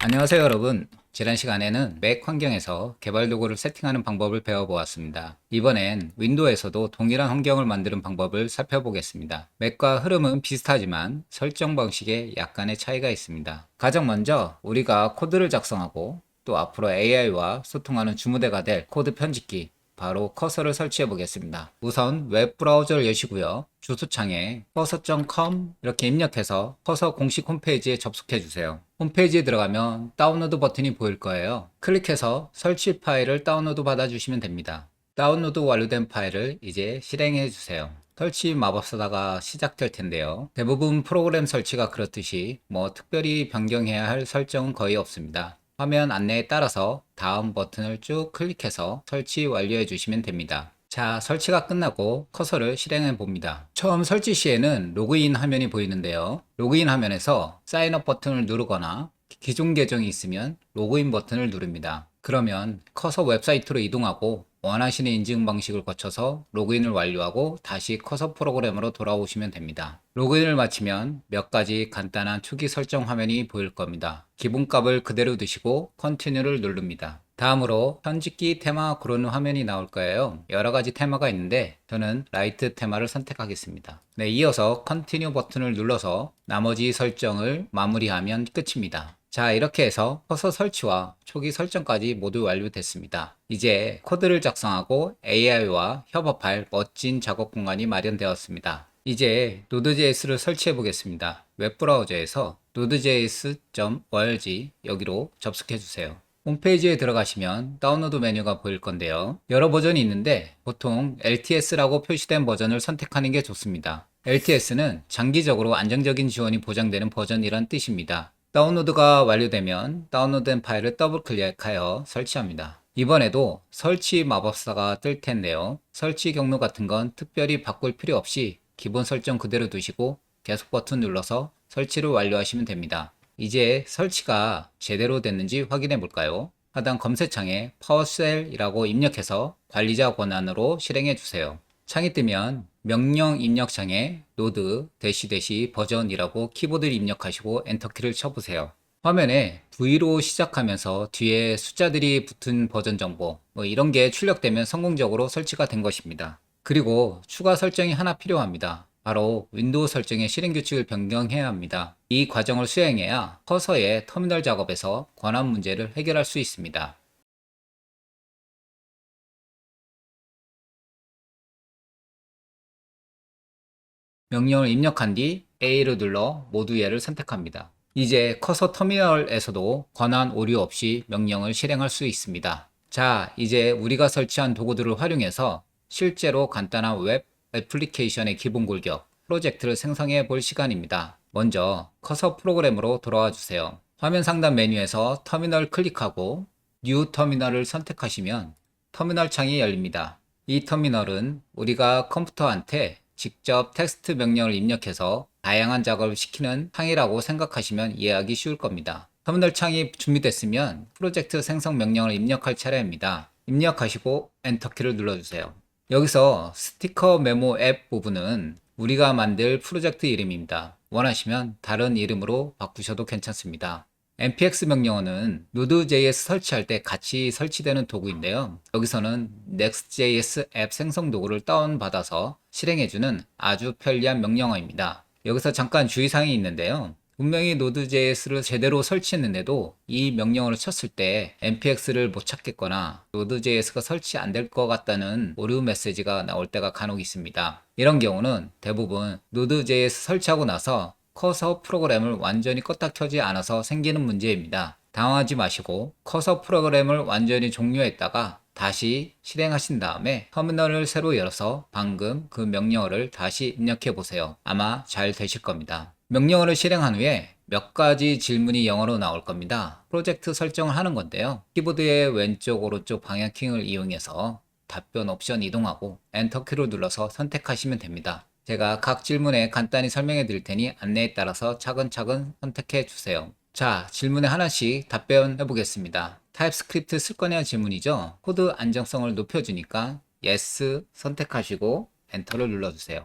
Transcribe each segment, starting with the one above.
안녕하세요 여러분. 지난 시간에는 맥 환경에서 개발 도구를 세팅하는 방법을 배워보았습니다. 이번엔 윈도우에서도 동일한 환경을 만드는 방법을 살펴보겠습니다. 맥과 흐름은 비슷하지만 설정 방식에 약간의 차이가 있습니다. 가장 먼저 우리가 코드를 작성하고 또 앞으로 AI와 소통하는 주무대가 될 코드 편집기, 바로 커서를 설치해 보겠습니다. 우선 웹 브라우저를 여시고요. 주소창에 cursor.com 이렇게 입력해서 커서 공식 홈페이지에 접속해 주세요. 홈페이지에 들어가면 다운로드 버튼이 보일 거예요. 클릭해서 설치 파일을 다운로드 받아 주시면 됩니다. 다운로드 완료된 파일을 이제 실행해 주세요. 설치 마법사다가 시작될 텐데요. 대부분 프로그램 설치가 그렇듯이 특별히 변경해야 할 설정은 거의 없습니다. 화면 안내에 따라서 다음 버튼을 쭉 클릭해서 설치 완료해 주시면 됩니다. 자, 설치가 끝나고 커서를 실행해 봅니다. 처음 설치 시에는 로그인 화면이 보이는데요. 로그인 화면에서 사인업 버튼을 누르거나 기존 계정이 있으면 로그인 버튼을 누릅니다. 그러면 커서 웹사이트로 이동하고 원하시는 인증 방식을 거쳐서 로그인을 완료하고 다시 커서 프로그램으로 돌아오시면 됩니다. 로그인을 마치면 몇 가지 간단한 초기 설정 화면이 보일 겁니다. 기본값을 그대로 두시고 컨티뉴를 누릅니다. 다음으로 편집기 테마 고르는 화면이 나올 거예요. 여러 가지 테마가 있는데 저는 라이트 테마를 선택하겠습니다. 네, 이어서 컨티뉴 버튼을 눌러서 나머지 설정을 마무리하면 끝입니다. 자, 이렇게 해서 커서 설치와 초기 설정까지 모두 완료됐습니다. 이제 코드를 작성하고 AI와 협업할 멋진 작업 공간이 마련되었습니다. 이제 Node.js를 설치해 보겠습니다. 웹브라우저에서 nodejs.org 여기로 접속해 주세요. 홈페이지에 들어가시면 다운로드 메뉴가 보일 건데요. 여러 버전이 있는데 보통 LTS라고 표시된 버전을 선택하는 게 좋습니다. LTS는 장기적으로 안정적인 지원이 보장되는 버전이란 뜻입니다. 다운로드가 완료되면 다운로드된 파일을 더블 클릭하여 설치합니다. 이번에도 설치 마법사가 뜰 텐데요. 설치 경로 같은 건 특별히 바꿀 필요 없이 기본 설정 그대로 두시고 계속 버튼 눌러서 설치를 완료하시면 됩니다. 이제 설치가 제대로 됐는지 확인해 볼까요? 하단 검색창에 PowerShell이라고 입력해서 관리자 권한으로 실행해 주세요. 창이 뜨면 명령 입력창에 node 버전이라고 키보드를 입력하시고 엔터키를 쳐보세요. 화면에 V로 시작하면서 뒤에 숫자들이 붙은 버전 정보 이런 게 출력되면 성공적으로 설치가 된 것입니다. 그리고 추가 설정이 하나 필요합니다. 바로 윈도우 설정의 실행 규칙을 변경해야 합니다. 이 과정을 수행해야 커서의 터미널 작업에서 권한 문제를 해결할 수 있습니다. 명령을 입력한 뒤 A를 눌러 모두 예를 선택합니다. 이제 커서 터미널에서도 권한 오류 없이 명령을 실행할 수 있습니다. 자, 이제 우리가 설치한 도구들을 활용해서 실제로 간단한 웹 애플리케이션의 기본 골격, 프로젝트를 생성해 볼 시간입니다. 먼저 커서 프로그램으로 돌아와 주세요. 화면 상단 메뉴에서 터미널 클릭하고 뉴 터미널을 선택하시면 터미널 창이 열립니다. 이 터미널은 우리가 컴퓨터한테 직접 텍스트 명령을 입력해서 다양한 작업을 시키는 창이라고 생각하시면 이해하기 쉬울 겁니다. 터미널 창이 준비됐으면 프로젝트 생성 명령을 입력할 차례입니다. 입력하시고 엔터키를 눌러주세요. 여기서 스티커 메모 앱 부분은 우리가 만들 프로젝트 이름입니다. 원하시면 다른 이름으로 바꾸셔도 괜찮습니다. npx 명령어는 Node.js 설치할 때 같이 설치되는 도구인데요. 여기서는 Next.js 앱 생성 도구를 다운받아서 실행해주는 아주 편리한 명령어입니다. 여기서 잠깐 주의사항이 있는데요. 분명히 Node.js를 제대로 설치했는데도 이 명령어를 쳤을 때 npx를 못 찾겠거나 Node.js가 설치 안 될 것 같다는 오류 메시지가 나올 때가 간혹 있습니다. 이런 경우는 대부분 Node.js 설치하고 나서 커서 프로그램을 완전히 껐다 켜지 않아서 생기는 문제입니다. 당황하지 마시고 커서 프로그램을 완전히 종료했다가 다시 실행하신 다음에 터미널을 새로 열어서 방금 그 명령어를 다시 입력해 보세요. 아마 잘 되실 겁니다. 명령어를 실행한 후에 몇 가지 질문이 영어로 나올 겁니다. 프로젝트 설정을 하는 건데요. 키보드의 왼쪽 오른쪽 방향키를 이용해서 답변 옵션 이동하고 엔터키를 눌러서 선택하시면 됩니다. 제가 각 질문에 간단히 설명해 드릴 테니 안내에 따라서 차근차근 선택해 주세요. 자, 질문에 하나씩 답변해 보겠습니다. 타입스크립트 쓸 거냐 질문이죠. 코드 안정성을 높여주니까 Yes 선택하시고 엔터를 눌러주세요.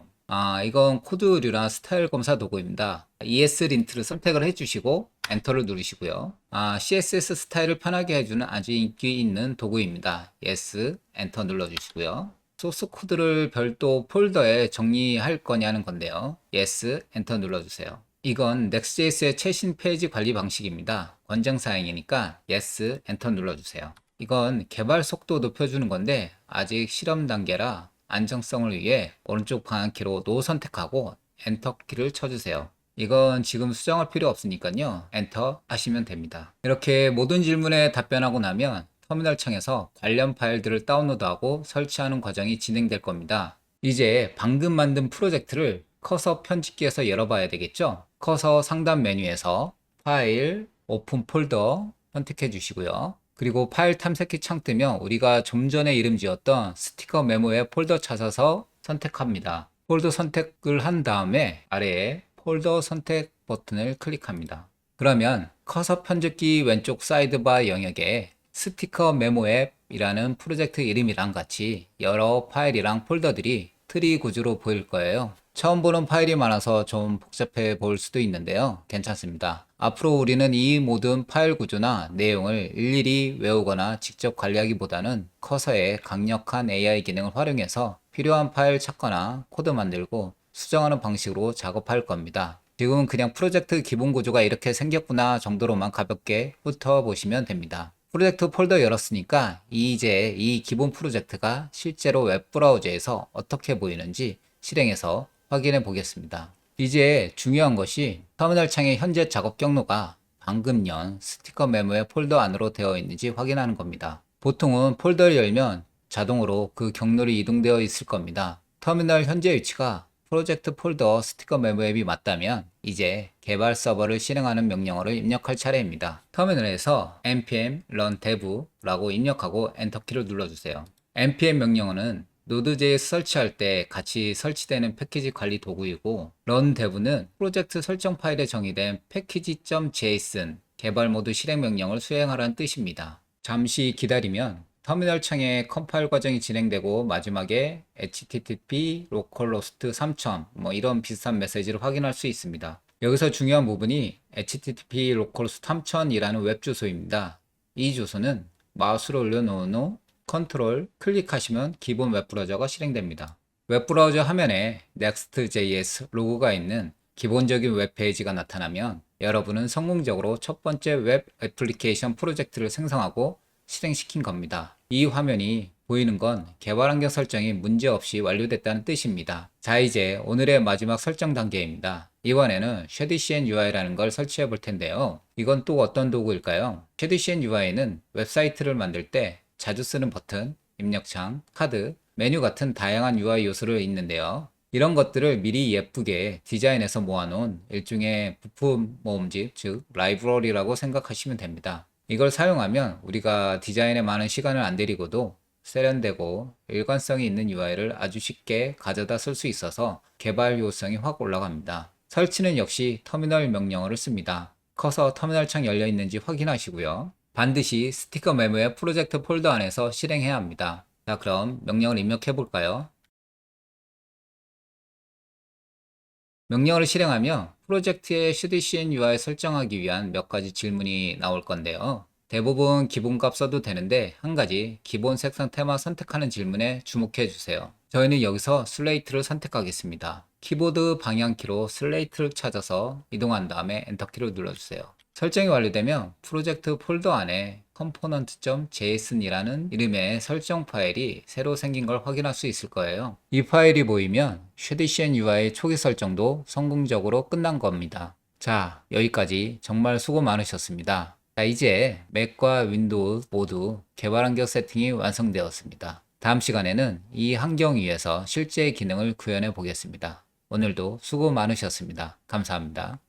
이건 코드류나 스타일 검사 도구입니다. ESLint를 선택을 해주시고 엔터를 누르시고요. CSS 스타일을 편하게 해주는 아주 인기 있는 도구입니다. Yes, 엔터 눌러주시고요. 소스 코드를 별도 폴더에 정리할 거냐는 건데요. Yes, 엔터 눌러주세요. 이건 Next.js의 최신 페이지 관리 방식입니다. 권장 사양이니까 Yes, 엔터 눌러주세요. 이건 개발 속도 높여주는 건데 아직 실험 단계라 안정성을 위해 오른쪽 방향키로 노 선택하고 엔터 키를 쳐주세요. 이건 지금 수정할 필요 없으니까요. 엔터 하시면 됩니다. 이렇게 모든 질문에 답변하고 나면 터미널 창에서 관련 파일들을 다운로드하고 설치하는 과정이 진행될 겁니다. 이제 방금 만든 프로젝트를 커서 편집기에서 열어봐야 되겠죠? 커서 상단 메뉴에서 파일, 오픈 폴더 선택해 주시고요. 그리고 파일 탐색기 창 뜨면 우리가 좀 전에 이름 지었던 스티커 메모의 폴더 찾아서 선택합니다. 폴더 선택을 한 다음에 아래에 폴더 선택 버튼을 클릭합니다. 그러면 커서 편집기 왼쪽 사이드바 영역에 스티커 메모 앱이라는 프로젝트 이름이랑 같이 여러 파일이랑 폴더들이 트리 구조로 보일 거예요. 처음 보는 파일이 많아서 좀 복잡해 보일 수도 있는데요. 괜찮습니다. 앞으로 우리는 이 모든 파일 구조나 내용을 일일이 외우거나 직접 관리하기보다는 커서의 강력한 AI 기능을 활용해서 필요한 파일 찾거나 코드 만들고 수정하는 방식으로 작업할 겁니다. 지금은 그냥 프로젝트 기본 구조가 이렇게 생겼구나 정도로만 가볍게 훑어보시면 됩니다. 프로젝트 폴더 열었으니까 이제 이 기본 프로젝트가 실제로 웹브라우저에서 어떻게 보이는지 실행해서 확인해 보겠습니다. 이제 중요한 것이 터미널 창의 현재 작업 경로가 방금 연 스티커 메모의 폴더 안으로 되어 있는지 확인하는 겁니다. 보통은 폴더를 열면 자동으로 그 경로로 이동되어 있을 겁니다. 터미널 현재 위치가 프로젝트 폴더 스티커 메모 앱이 맞다면 이제 개발 서버를 실행하는 명령어를 입력할 차례입니다. 터미널에서 npm run dev라고 입력하고 엔터키를 눌러주세요. npm 명령어는 Node.js 설치할 때 같이 설치되는 패키지 관리 도구이고 run dev는 프로젝트 설정 파일에 정의된 package.json 개발 모드 실행 명령을 수행하라는 뜻입니다. 잠시 기다리면 터미널 창에 컴파일 과정이 진행되고 마지막에 http localhost 3000 이런 비슷한 메시지를 확인할 수 있습니다. 여기서 중요한 부분이 http localhost 3000이라는 웹 주소입니다. 이 주소는 마우스를 올려놓은 후 컨트롤 클릭하시면 기본 웹브라우저가 실행됩니다. 웹브라우저 화면에 Next.js 로고가 있는 기본적인 웹페이지가 나타나면 여러분은 성공적으로 첫 번째 웹 애플리케이션 프로젝트를 생성하고 실행시킨 겁니다. 이 화면이 보이는 건 개발 환경 설정이 문제없이 완료됐다는 뜻입니다. 자, 이제 오늘의 마지막 설정 단계입니다. 이번에는 Shadcn UI라는 걸 설치해 볼 텐데요. 이건 또 어떤 도구일까요? Shadcn UI는 웹사이트를 만들 때 자주 쓰는 버튼, 입력창, 카드, 메뉴 같은 다양한 UI 요소를 있는데요. 이런 것들을 미리 예쁘게 디자인해서 모아놓은 일종의 부품 모음집, 즉 라이브러리라고 생각하시면 됩니다. 이걸 사용하면 우리가 디자인에 많은 시간을 안 들이고도 세련되고 일관성이 있는 UI를 아주 쉽게 가져다 쓸 수 있어서 개발 효율성이 확 올라갑니다. 설치는 역시 터미널 명령어를 씁니다. 커서 터미널 창 열려 있는지 확인하시고요. 반드시 스티커 메모의 프로젝트 폴더 안에서 실행해야 합니다. 자, 그럼 명령을 입력해 볼까요? 명령어를 실행하며 프로젝트의 Shadcn UI 설정하기 위한 몇 가지 질문이 나올 건데요. 대부분 기본값 써도 되는데 한 가지 기본 색상 테마 선택하는 질문에 주목해 주세요. 저희는 여기서 슬레이트를 선택하겠습니다. 키보드 방향키로 슬레이트를 찾아서 이동한 다음에 엔터키를 눌러주세요. 설정이 완료되면 프로젝트 폴더 안에 component.json이라는 이름의 설정 파일이 새로 생긴 걸 확인할 수 있을 거예요. 이 파일이 보이면 Shadcn UI 초기 설정도 성공적으로 끝난 겁니다. 자, 여기까지 정말 수고 많으셨습니다. 자, 이제 맥과 윈도우 모두 개발 환경 세팅이 완성되었습니다. 다음 시간에는 이 환경 위에서 실제 기능을 구현해 보겠습니다. 오늘도 수고 많으셨습니다. 감사합니다.